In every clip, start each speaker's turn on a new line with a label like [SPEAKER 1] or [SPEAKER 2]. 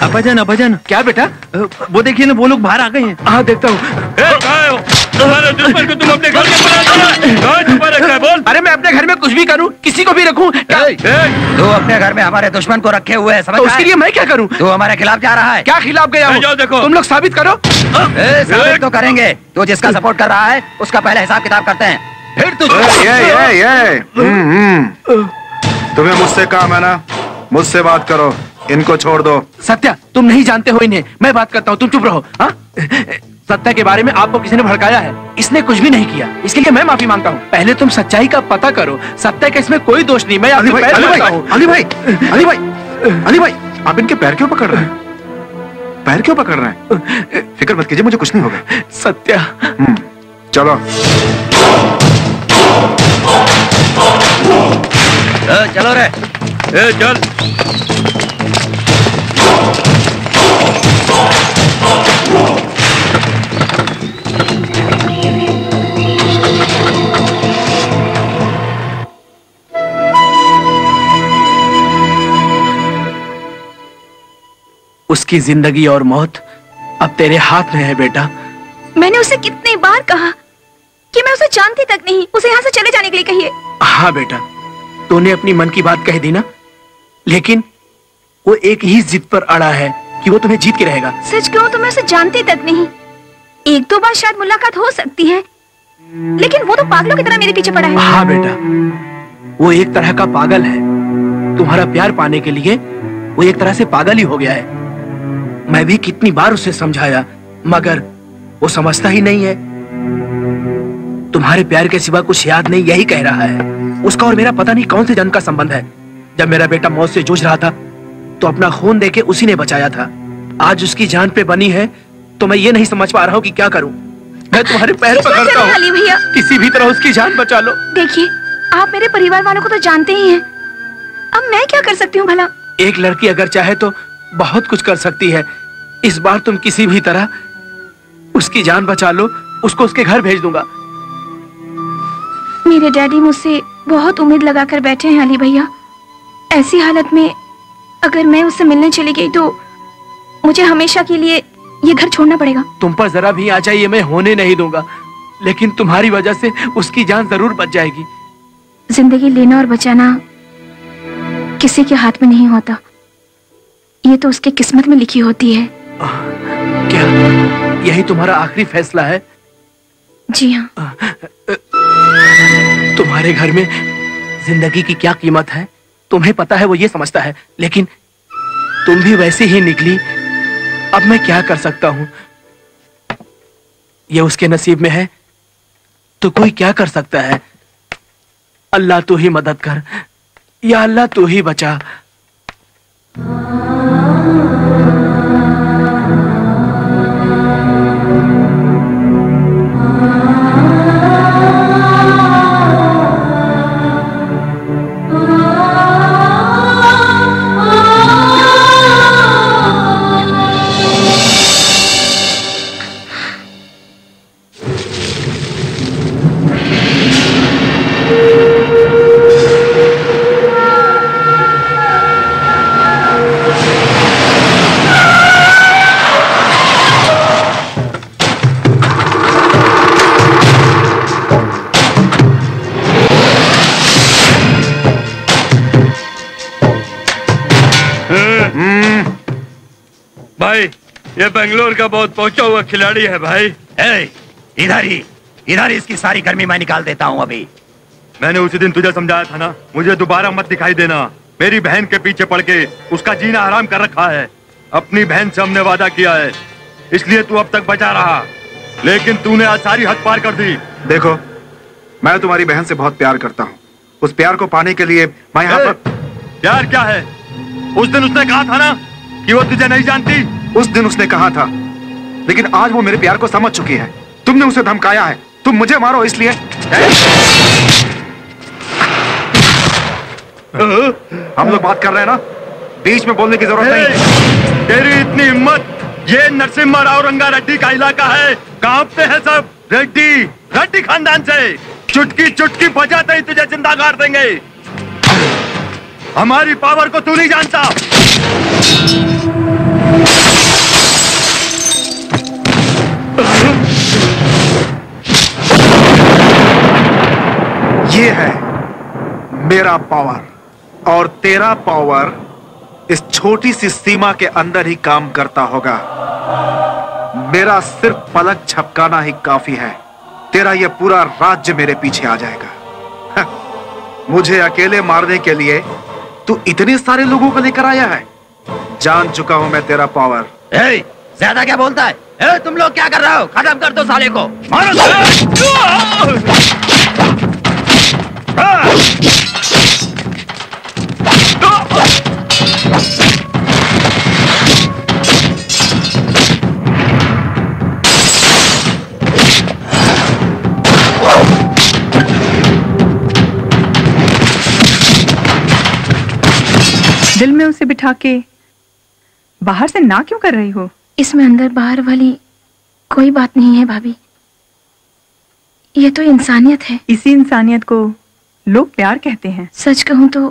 [SPEAKER 1] अब्बाजान, अब्बाजान। क्या बेटा? वो देखिए ना, वो लोग बाहर आ गए हैं। हाँ, देखता हूँ।
[SPEAKER 2] तुम्हारे दुश्मन को तुम अपने घर में बुला रखा बोल।
[SPEAKER 1] अरे मैं अपने घर में कुछ भी करूँ, किसी को भी रखूँ।
[SPEAKER 3] तू अपने घर में हमारे दुश्मन को रखे हुए है, समझ?
[SPEAKER 1] तो उसके लिए मैं क्या करूँ?
[SPEAKER 3] तू हमारे खिलाफ जा रहा है।
[SPEAKER 1] क्या खिलाफ गया हूँ?
[SPEAKER 2] देखो
[SPEAKER 1] तुम लोग साबित करो।
[SPEAKER 3] साबित तो करेंगे। तू जिसका सपोर्ट कर रहा है उसका पहले हिसाब किताब करते हैं, फिर तू।
[SPEAKER 4] तुम्हें मुझसे काम है ना, मुझसे बात करो, इनको छोड़ दो।
[SPEAKER 1] सत्या, तुम नहीं जानते हो इन्हें, मैं बात करता हूँ, तुम चुप रहो। हाँ, सत्या के बारे में आपको किसी ने भड़काया है, इसने कुछ भी नहीं किया, इसके लिए मैं माफी मांगता हूँ। पहले तुम सच्चाई का पता करो, सत्या का इसमें कोई दोष नहीं। मैं
[SPEAKER 4] अली भाई, अली भाई, आप इनके पैर क्यों पकड़ रहे हैं? पैर क्यों पकड़ रहे हैं? फिक्र मत कीजिए, मुझे कुछ नहीं होगा।
[SPEAKER 1] सत्या,
[SPEAKER 4] चलो
[SPEAKER 3] चलो रे,
[SPEAKER 2] चल।
[SPEAKER 1] उसकी जिंदगी और मौत अब तेरे हाथ में है बेटा।
[SPEAKER 5] मैंने उसे कितनी बार कहा कि मैं उसे जानती तक नहीं, उसे यहाँ से चले जाने के लिए कहिए।
[SPEAKER 1] हाँ बेटा, तूने अपनी मन की बात कह दी ना, लेकिन वो एक ही जिद पर अड़ा है कि वो तुम्हें जीत के रहेगा।
[SPEAKER 5] सच कहूँ तो मैं उसे जानती तक नहीं। एक दो बार शायद मुलाकात हो सकती है, लेकिन वो तो पागलों की तरह मेरे पीछे पड़ा है।
[SPEAKER 1] हाँ बेटा, वो एक तरह का पागल है। तुम्हारा प्यार पाने के लिए वो एक तरह से पागल ही हो गया है। मैं भी कितनी बार उसे समझाया, मगर वो समझता ही नहीं है। तुम्हारे प्यार के सिवा कुछ याद नहीं, यही कह रहा है। उसका और मेरा पता नहीं कौन से जन्म का संबंध है। जब मेरा बेटा मौत से जूझ रहा था तो अपना खून देके उसी ने बचाया था। आज उसकी जान पे बनी है तो मैं ये नहीं समझ पा रहा हूँ कि क्या करूँ। मैं तुम्हारे पैर पकड़ता हूँ,
[SPEAKER 5] अली भैया,
[SPEAKER 1] किसी भी तरह उसकी जान बचा लो।
[SPEAKER 5] देखिए, आप मेरे परिवार वालों को तो जानते ही हैं, अब मैं क्या कर सकती हूँ भला?
[SPEAKER 1] एक लड़की अगर चाहे तो बहुत कुछ कर सकती है। इस बार तुम किसी भी तरह उसकी जान बचा लो, उसको उसके घर भेज दूंगा।
[SPEAKER 5] मेरे डैडी मुझसे बहुत उम्मीद लगाकर बैठे हैं अली भैया। ऐसी हालत में अगर मैं उससे मिलने चली गई तो मुझे हमेशा के लिए ये घर छोड़ना पड़ेगा।
[SPEAKER 1] तुम पर जरा भी आ जाए ये मैं होने नहीं दूंगा, लेकिन तुम्हारी वजह से उसकी जान जरूर बच जाएगी।
[SPEAKER 5] जिंदगी लेना और बचाना किसी के हाथ में नहीं होता, ये तो उसके किस्मत में लिखी होती है।
[SPEAKER 1] क्या यही तुम्हारा आखिरी फैसला है?
[SPEAKER 5] जी हाँ।
[SPEAKER 1] तुम्हारे घर में जिंदगी की क्या कीमत है तुम्हें पता है, वो ये समझता है, लेकिन तुम भी वैसे ही निकली। अब मैं क्या कर सकता हूँ? ये उसके नसीब में है तो कोई क्या कर सकता है। अल्लाह तू ही मदद कर, या अल्लाह तू ही बचा।
[SPEAKER 2] भाई, ये बेंगलोर का बहुत पहुंचा हुआ खिलाड़ी है भाई।
[SPEAKER 3] इधर ही इसकी सारी गर्मी मैं निकाल देता हूँ अभी।
[SPEAKER 2] मैंने उसी दिन तुझे समझाया था ना, मुझे दोबारा मत दिखाई देना। मेरी बहन के पीछे पड़ के उसका जीना हराम कर रखा है। अपनी बहन से हमने वादा किया है, इसलिए तू अब तक बचा रहा, लेकिन तूने आज सारी हद पार कर दी।
[SPEAKER 4] देखो, मैं तुम्हारी बहन से बहुत प्यार करता हूँ। उस प्यार को पाने के लिए मैं यहाँ पर।
[SPEAKER 2] प्यार क्या है? उस दिन उसने कहा था ना कि वो तुझे नहीं जानती।
[SPEAKER 4] उस दिन उसने कहा था, लेकिन आज वो मेरे प्यार को समझ चुकी है। तुमने उसे धमकाया है, तुम मुझे मारो इसलिए। हम लोग बात कर रहे हैं ना, बीच में बोलने की जरूरत नहीं।
[SPEAKER 2] तेरी इतनी हिम्मत! ये नरसिम्हा राव रंगा रेड्डी का इलाका है, कांपते हैं सब। रेड्डी खानदान से चुटकी चुटकी बजाते ही तुझे जिंदा गाड़ देंगे। हमारी पावर को तू नहीं जानता।
[SPEAKER 4] ये है मेरा पावर और तेरा पावर इस छोटी सी सीमा के अंदर ही काम करता होगा। मेरा सिर्फ पलक झपकाना ही काफी है, तेरा ये पूरा राज्य मेरे पीछे आ जाएगा। मुझे अकेले मारने के लिए तू इतने सारे लोगों को लेकर आया है। जान चुका हूं मैं तेरा पावर।
[SPEAKER 3] ज्यादा क्या बोलता है? तुम लोग क्या कर रहे हो? खत्म कर दो साले को, मारो।
[SPEAKER 6] दिल में उसे बिठा के बाहर से ना क्यों कर रही हो?
[SPEAKER 5] इसमें अंदर बाहर वाली कोई बात नहीं है भाभी, ये तो इंसानियत है।
[SPEAKER 6] इसी इंसानियत को लोग प्यार कहते हैं।
[SPEAKER 5] सच कहूं तो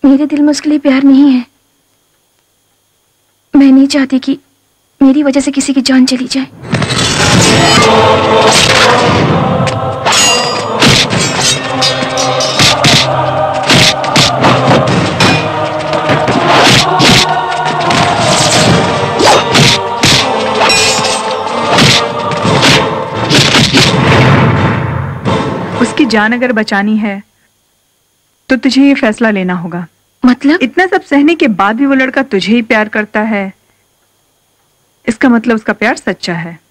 [SPEAKER 5] मेरे दिल में उसके लिए प्यार नहीं है। मैं नहीं चाहती कि मेरी वजह से किसी की जान चली जाए।
[SPEAKER 6] उसकी जान अगर बचानी है तो तुझे ये फैसला लेना होगा।
[SPEAKER 5] मतलब?
[SPEAKER 6] इतना सब सहने के बाद भी वो लड़का तुझे ही प्यार करता है, इसका मतलब उसका प्यार सच्चा है।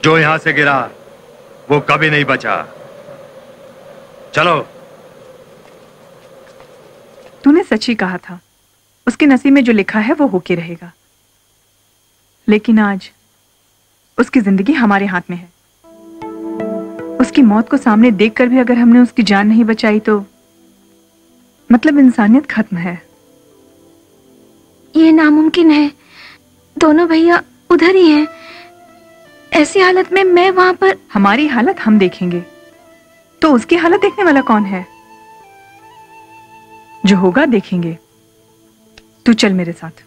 [SPEAKER 2] जो यहां से गिरा वो कभी नहीं बचा। चलो।
[SPEAKER 6] तूने सच ही कहा था, उसके नसीब में जो लिखा है वो होके रहेगा। लेकिन आज उसकी जिंदगी हमारे हाथ में है। उसकी मौत को सामने देखकर भी अगर हमने उसकी जान नहीं बचाई तो मतलब इंसानियत खत्म है।
[SPEAKER 5] ये नामुमकिन है, दोनों भैया उधर ही हैं। ऐसी हालत में मैं वहां पर।
[SPEAKER 6] हमारी हालत हम देखेंगे तो उसकी हालत देखने वाला कौन है? जो होगा देखेंगे। तू चल मेरे साथ।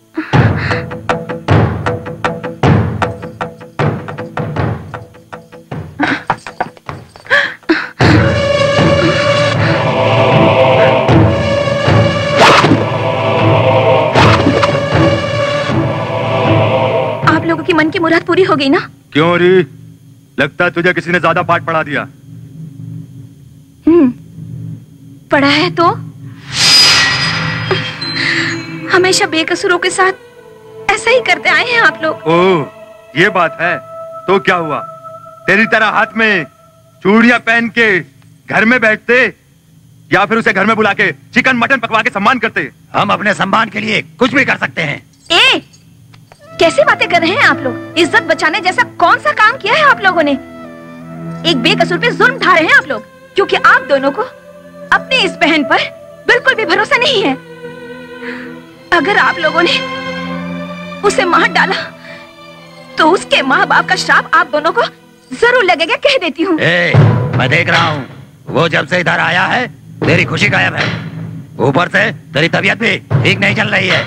[SPEAKER 5] आप लोगों की मन की मुराद पूरी हो गई ना?
[SPEAKER 2] क्यों री? लगता है तुझे किसी ने ज्यादा पाठ पढ़ा दिया।
[SPEAKER 5] पढ़ा है तो हमेशा बेकसूरों के साथ ऐसा ही करते आए हैं आप लोग।
[SPEAKER 2] ओह, ये बात है। तो क्या हुआ? तेरी तरह हाथ में चूड़ियां पहन के घर में बैठते या फिर उसे घर में बुला के चिकन मटन पकवा के सम्मान करते?
[SPEAKER 3] हम अपने सम्मान के लिए कुछ भी कर सकते हैं।
[SPEAKER 5] कैसी बातें कर रहे हैं आप लोग? इज्जत बचाने जैसा कौन सा काम किया है आप लोगों ने? एक बेकसूर पे जुल्म ढा रहे हैं आप लोग, क्योंकि आप दोनों को अपनी इस बहन पर बिल्कुल भी भरोसा नहीं है। अगर आप लोगों ने उसे मार डाला तो उसके माँ बाप का श्राप आप दोनों को जरूर लगेगा, कह देती हूँ।
[SPEAKER 3] मैं देख रहा हूँ, वो जब से इधर आया है तेरी खुशी गायब है। ऊपर से तेरी तबीयत भी ठीक नहीं चल रही है।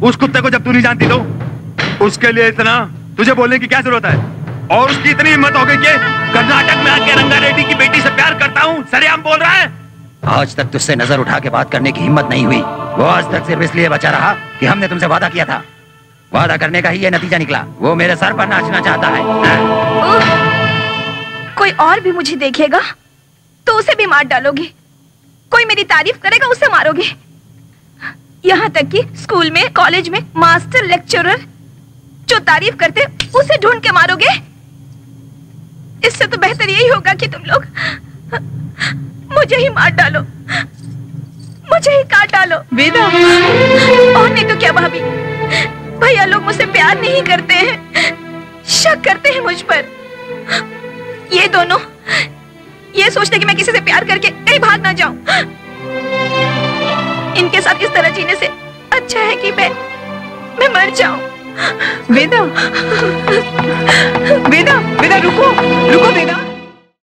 [SPEAKER 2] उस कुत्ते को जब तू नहीं जानती तो उसके लिए इतना तुझे बोलने की क्या जरूरत है? और उसकी इतनी हिम्मत हो गई कि कर्नाटक में आके रंगा रेड्डी की बेटी से प्यार करता हूँ सरेआम बोल रहा है।
[SPEAKER 3] आज तक तुझसे नजर उठा के बात करने की हिम्मत नहीं हुई। वो आज तक सिर्फ इसलिए बचा रहा कि हमने तुमसे वादा किया था। वादा करने का ही ये नतीजा निकला। वो मेरे सर पर नाचना चाहता है।
[SPEAKER 5] कोई और भी मुझे देखेगा तो उसे भी मार डालोगे। कोई मेरी तारीफ करेगा उसे मारोगे। यहाँ तक कि स्कूल में, कॉलेज में मास्टर लेक्चरर जो तारीफ करते उसे ढूंढ के मारोगे। इससे तो बेहतर यही होगा कि तुम लोग मुझे ही मार डालो, मुझे ही काट डालो।
[SPEAKER 6] वेदा,
[SPEAKER 5] और नहीं तो क्या भाभी, भैया लोग मुझसे प्यार नहीं करते हैं, शक करते हैं मुझ पर। ये दोनों ये सोचते कि मैं किसी से प्यार करके कहीं भाग ना जाऊं। इनके साथ इस तरह जीने से अच्छा है कि मैं मर जाऊं।
[SPEAKER 6] वेदा,